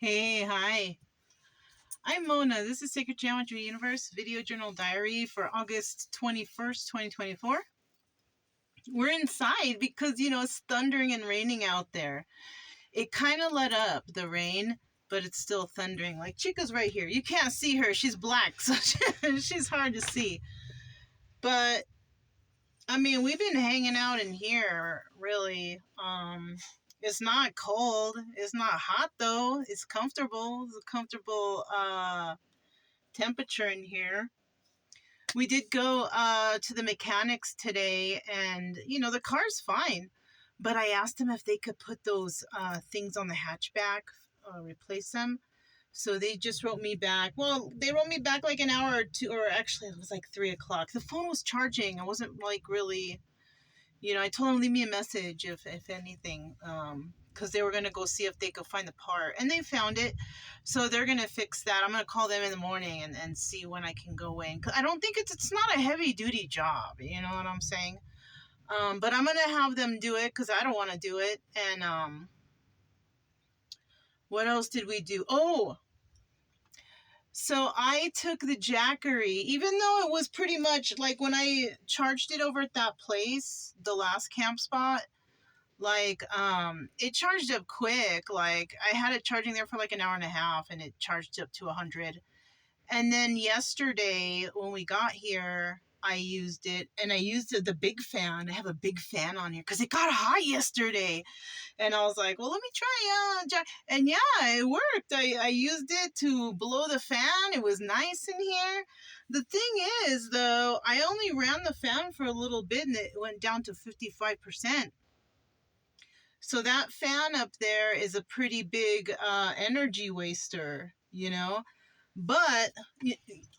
Hey, hi. I'm Mona. This is Sacred Geometry Universe Video Journal Diary for August 21st, 2024. We're inside because, it's thundering and raining out there. It kind of let up, the rain, but it's still thundering. Like, Chica's right here. You can't see her. She's black, so she's hard to see. But, I mean, we've been hanging out in here, really. It's not cold. It's not hot, though. It's comfortable. It's a comfortable, temperature in here. We did go to the mechanics today, and the car's fine, but I asked them if they could put those things on the hatchback, replace them. So they just wrote me back. Well, they wrote me back like an hour or two, or actually it was like 3 o'clock. The phone was charging. I wasn't like really, I told them leave me a message if anything, because they were going to go see if they could find the part, and they found it. So they're going to fix that. I'm going to call them in the morning and see when I can go in. 'Cause I don't think it's not a heavy duty job. You know what I'm saying? But I'm going to have them do it because I don't want to do it. And what else did we do? Oh, so I took the Jackery, even though it was pretty much like when I charged it over at that place, the last camp spot, like it charged up quick. Like I had it charging there for like an hour and a half, and it charged up to 100. And then yesterday when we got here, I used it, and I used the big fan. I have a big fan on here because it got hot yesterday, and I was like, well, let me try and yeah, it worked. I used it to blow the fan. It was nice in here. The thing is, though, I only ran the fan for a little bit, and it went down to 55%. So that fan up there is a pretty big energy waster, But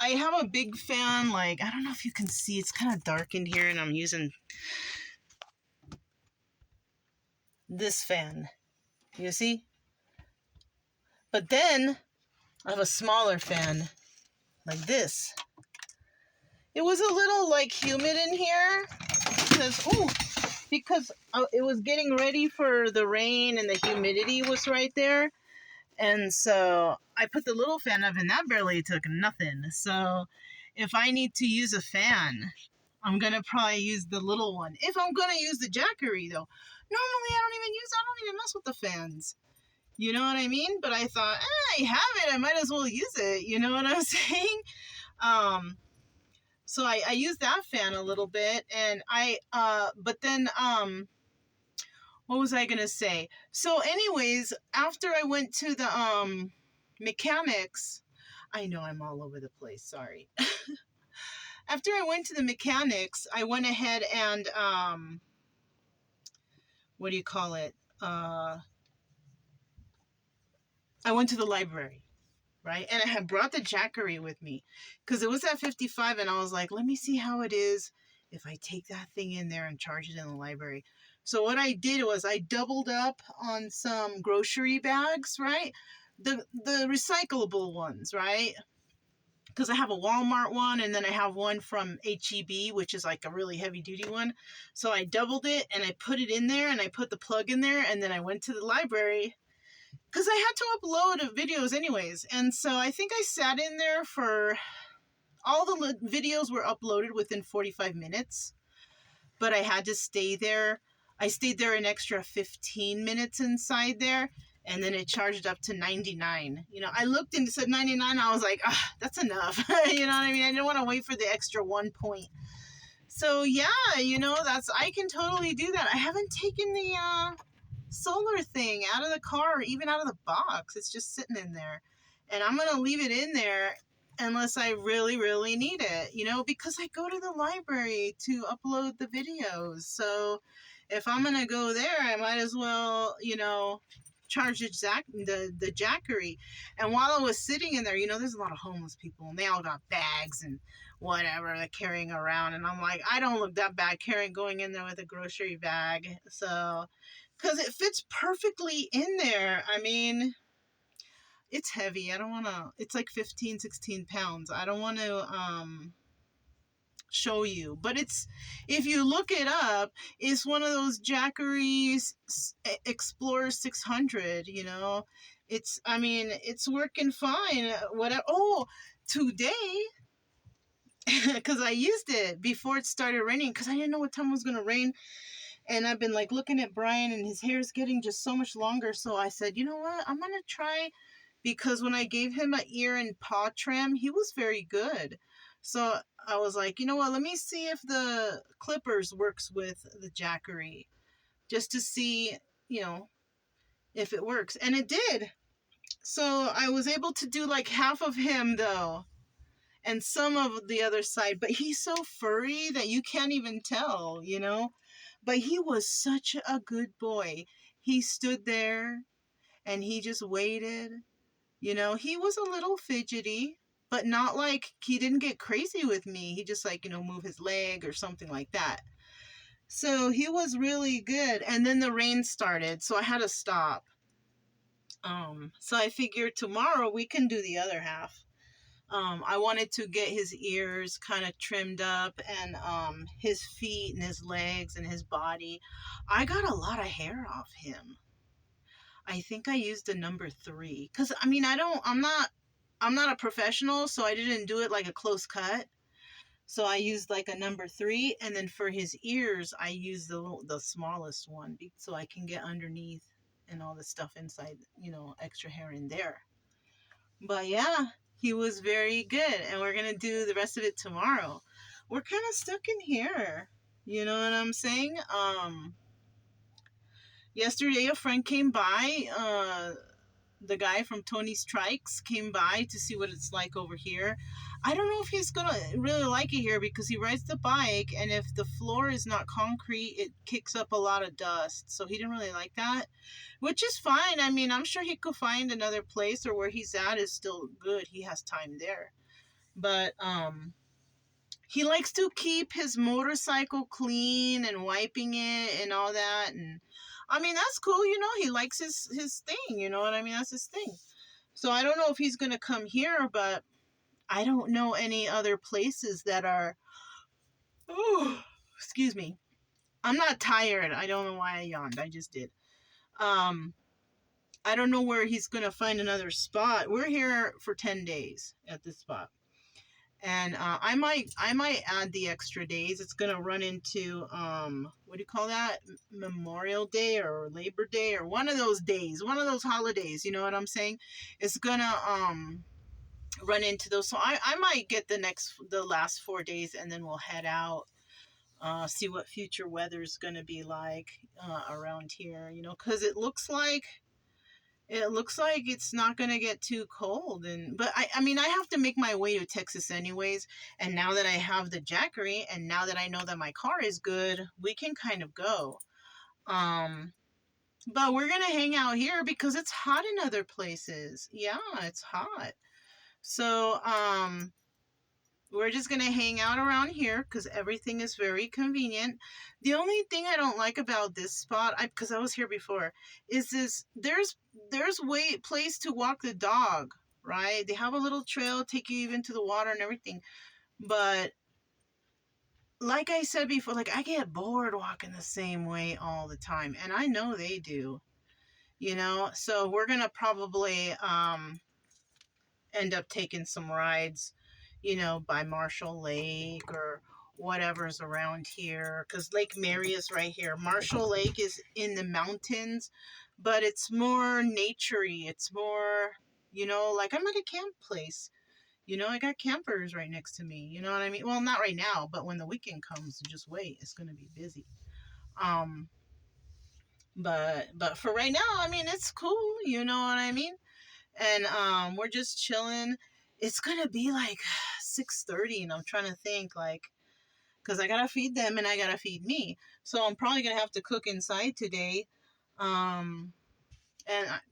I have a big fan, like, I don't know if you can see, it's kind of dark in here, and I'm using this fan. You see? But then I have a smaller fan, like this. It was a little, like, humid in here because it was getting ready for the rain, and the humidity was right there. And so I put the little fan up, and that barely took nothing. So if I need to use a fan, I'm going to probably use the little one. If I'm going to use the Jackery, though. Normally I don't even mess with the fans. You know what I mean? But I thought, I have it. I might as well use it. You know what I'm saying? So I used that fan a little bit, and but then, what was I gonna say? So anyways, after I went to the mechanics, I know I'm all over the place, sorry. After I went to the mechanics, I went ahead and what do you call it? I went to the library, right? And I had brought the Jackery with me because it was at 55, and I was like, let me see how it is if I take that thing in there and charge it in the library. So what I did was I doubled up on some grocery bags, right? The recyclable ones, right? Because I have a Walmart one, and then I have one from HEB, which is like a really heavy duty one. So I doubled it, and I put it in there, and I put the plug in there, and then I went to the library because I had to upload videos anyways. And so I think I sat in there for, all the videos were uploaded within 45 minutes, but I had to stay there. I stayed there an extra 15 minutes inside there, and then it charged up to 99. I looked and it said 99. I was like, that's enough. You know what I mean? I didn't want to wait for the extra 1 point. So yeah, I can totally do that. I haven't taken the solar thing out of the car or even out of the box. It's just sitting in there, and I'm gonna leave it in there unless I really, really need it, because I go to the library to upload the videos. So if I'm gonna go there, I might as well, charge the Jackery. And while I was sitting in there, there's a lot of homeless people, and they all got bags and whatever they're carrying around, and I'm like, I don't look that bad going in there with a grocery bag. So because it fits perfectly in there. I mean, it's heavy. I don't want to, it's like 15, 16 pounds. I don't want to show you, but it's, if you look it up, it's one of those Jackery's Explorer 600, you know. It's, I mean, it's working fine. Whatever. Oh, today, because I used it before it started raining, because I didn't know what time it was going to rain. And I've been like looking at Brian, and his hair is getting just so much longer. So I said, you know what? I'm going to try, because when I gave him an ear and paw trim, he was very good. So I was like, you know what? Let me see if the clippers works with the Jackery, just to see, you know, if it works. And it did. So I was able to do like half of him though, and some of the other side. But he's so furry that you can't even tell, you know? But he was such a good boy. He stood there and he just waited. You know, he was a little fidgety, but not like, he didn't get crazy with me. He just like, you know, move his leg or something like that. So he was really good. And then the rain started, so I had to stop. So I figured tomorrow we can do the other half. I wanted to get his ears kind of trimmed up, and his feet and his legs and his body. I got a lot of hair off him. I think I used a number 3, because I mean, I'm not a professional, so I didn't do it like a close cut. So I used like a number 3, and then for his ears I used the smallest one, so I can get underneath and all the stuff inside, you know, extra hair in there. But yeah, he was very good, and we're gonna do the rest of it tomorrow. We're kind of stuck in here, you know what I'm saying? Yesterday a friend came by. The guy from Tony Strikes came by to see what it's like over here. I don't know if he's gonna really like it here, because he rides the bike, and if the floor is not concrete, it kicks up a lot of dust. So he didn't really like that, which is fine. I mean, I'm sure he could find another place, or where he's at is still good. He has time there. But he likes to keep his motorcycle clean and wiping it and all that. And I mean, that's cool, you know. He likes his thing, you know what I mean? That's his thing. So I don't know if he's going to come here, but I don't know any other places that are, oh, excuse me. I'm not tired. I don't know why I yawned. I just did. Um, I don't know where he's going to find another spot. We're here for 10 days at this spot. And I might add the extra days. It's gonna run into what do you call that? Memorial Day or Labor Day, or one of those days, one of those holidays. You know what I'm saying? It's gonna run into those. So I might get the last 4 days, and then we'll head out. See what future weather's gonna be like around here. You know, because it looks like it's not going to get too cold. But I mean, I have to make my way to Texas anyways, and now that I have the Jackery, and now that I know that my car is good, we can kind of go. But we're going to hang out here because it's hot in other places. Yeah, it's hot. So we're just going to hang out around here because everything is very convenient. The only thing I don't like about this spot, because I was here before, is there's place to walk the dog, right? They have a little trail, take you even to the water and everything. But like I said before, like, I get bored walking the same way all the time, and I know they do, you know? So we're going to probably end up taking some rides, you know, by Marshall Lake or whatever's around here, because Lake Mary is right here. Marshall Lake is in the mountains, but it's more naturey. It's more, you know, like, I'm at a camp place. You know, I got campers right next to me. You know what I mean? Well, not right now, but when the weekend comes, just wait. It's going to be busy. But for right now, I mean, it's cool. You know what I mean? And we're just chilling. It's gonna be like 6:30, and I'm trying to think, like, because I gotta feed them and I gotta feed me, so I'm probably gonna have to cook inside today. And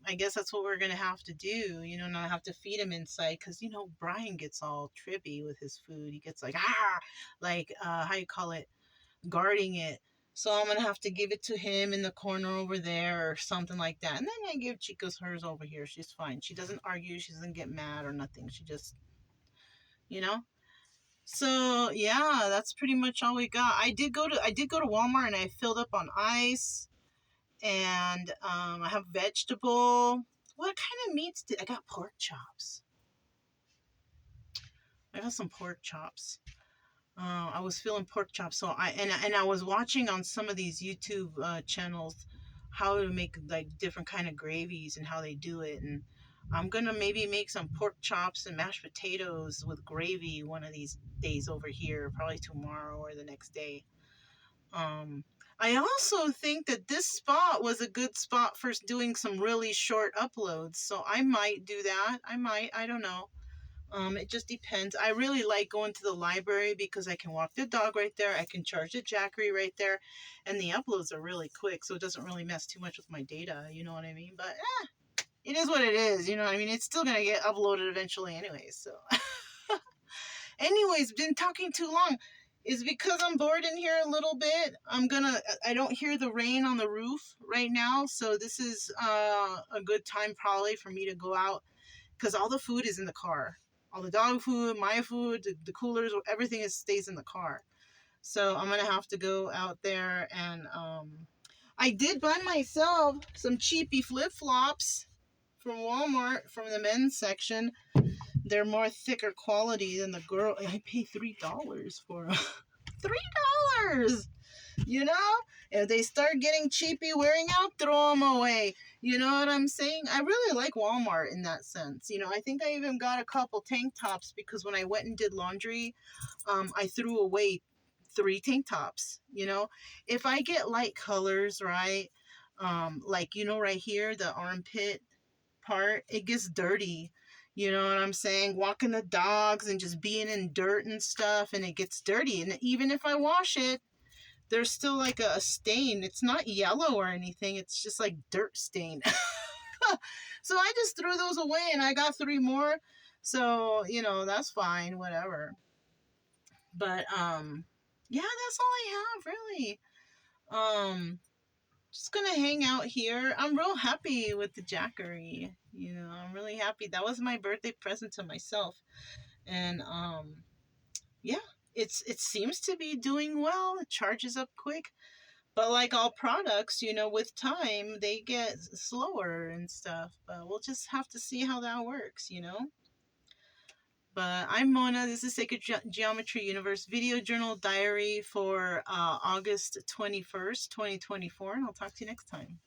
I guess that's what we're gonna have to do, you know. And I have to feed him inside, because, you know, Brian gets all trippy with his food. He gets like, like, how you call it, guarding it. So I'm gonna have to give it to him in the corner over there or something like that. And then I give Chica's hers over here. She's fine. She doesn't argue. She doesn't get mad or nothing. She just, you know. So yeah, that's pretty much all we got. I did go to Walmart and I filled up on ice, and I have vegetable. What kind of meats did I got? Pork chops. I got some pork chops. I was feeling pork chops, so I was watching on some of these YouTube channels how to make like different kind of gravies and how they do it, and I'm gonna maybe make some pork chops and mashed potatoes with gravy one of these days over here, probably tomorrow or the next day. Um, I also think that this spot was a good spot for doing some really short uploads, so I might do that. I don't know. It just depends. I really like going to the library because I can walk the dog right there. I can charge the Jackery right there. And the uploads are really quick, so it doesn't really mess too much with my data. You know what I mean? But it is what it is. You know what I mean? It's still going to get uploaded eventually anyway. So, anyways, been talking too long. Is because I'm bored in here a little bit. I don't hear the rain on the roof right now. So, this is a good time probably for me to go out because all the food is in the car. All the dog food, my food, the coolers, everything stays in the car. So I'm gonna have to go out there and I did buy myself some cheapy flip flops from Walmart from the men's section. They're more thicker quality than the girl. I pay $3 for them. $3. You know, if they start getting cheapy wearing out, throw them away. You know what I'm saying? I really like Walmart in that sense. You know, I think I even got a couple tank tops because when I went and did laundry, I threw away 3 tank tops. You know, if I get light colors, right, like, you know, right here, the armpit part, it gets dirty. You know what I'm saying? Walking the dogs and just being in dirt and stuff, and it gets dirty. And even if I wash it, there's still like a stain. It's not yellow or anything. It's just like dirt stain. So I just threw those away and I got 3 more. So, you know, that's fine, whatever. But yeah, that's all I have really. Just gonna hang out here. I'm real happy with the Jackery. You know, I'm really happy. That was my birthday present to myself. And yeah, it seems to be doing well. It charges up quick. But like all products, you know, with time, they get slower and stuff. But we'll just have to see how that works, you know? But I'm Mona. This is Sacred Geometry Universe Video Journal Diary for August 21st, 2024. And I'll talk to you next time.